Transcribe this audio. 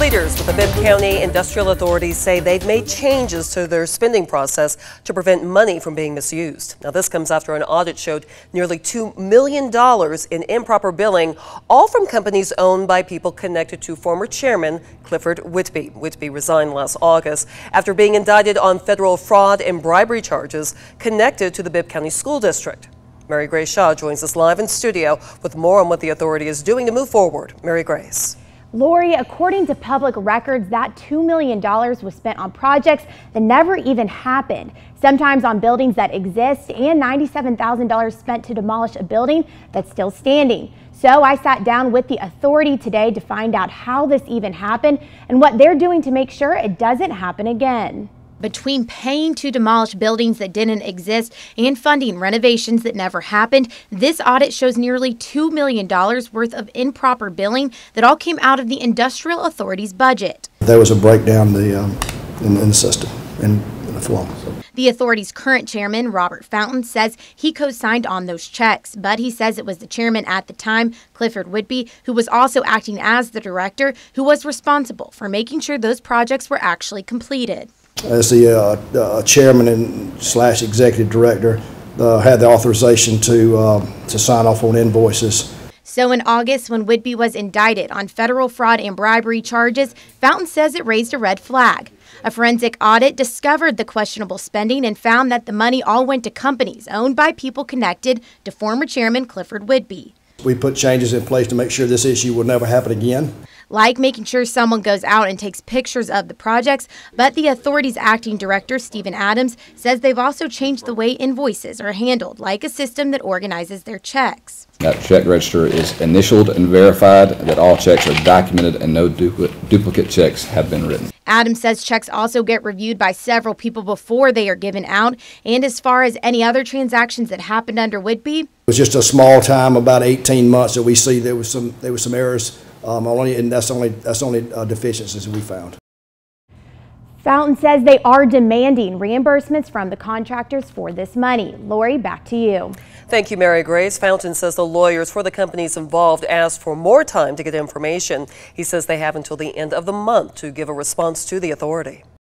Leaders with the Bibb County Industrial Authority say they've made changes to their spending process to prevent money from being misused. Now, this comes after an audit showed nearly $2 million in improper billing, all from companies owned by people connected to former chairman Clifford Whitby. Whitby resigned last August after being indicted on federal fraud and bribery charges connected to the Bibb County School District. Mary Grace Shaw joins us live in studio with more on what the authority is doing to move forward. Mary Grace. Lori, according to public records, that $2 million was spent on projects that never even happened, sometimes on buildings that exist, and $97,000 spent to demolish a building that's still standing. So I sat down with the authority today to find out how this even happened and what they're doing to make sure it doesn't happen again. Between paying to demolish buildings that didn't exist and funding renovations that never happened, this audit shows nearly $2 million worth of improper billing that all came out of the Industrial Authority's budget. There was a breakdown in the system and the flow. The authority's current chairman, Robert Fountain, says he co-signed on those checks, but he says it was the chairman at the time, Clifford Whitby, who was also acting as the director, who was responsible for making sure those projects were actually completed. As the chairman and / executive director, had the authorization to sign off on invoices. So in August, when Whitby was indicted on federal fraud and bribery charges, Fountain says it raised a red flag. A forensic audit discovered the questionable spending and found that the money all went to companies owned by people connected to former chairman Clifford Whitby. We put changes in place to make sure this issue will never happen again. Like making sure someone goes out and takes pictures of the projects, but the authority's acting director, Stephen Adams, says they've also changed the way invoices are handled, like a system that organizes their checks. That check register is initialed and verified, that all checks are documented and no duplicate checks have been written. Adams says checks also get reviewed by several people before they are given out, and as far as any other transactions that happened under Whitby, it was just a small time, about 18 months, that we see there was some errors, and that's only deficiencies we found. Fountain says they are demanding reimbursements from the contractors for this money. Lori, back to you. Thank you, Mary Grace. Fountain says the lawyers for the companies involved asked for more time to get information. He says they have until the end of the month to give a response to the authority.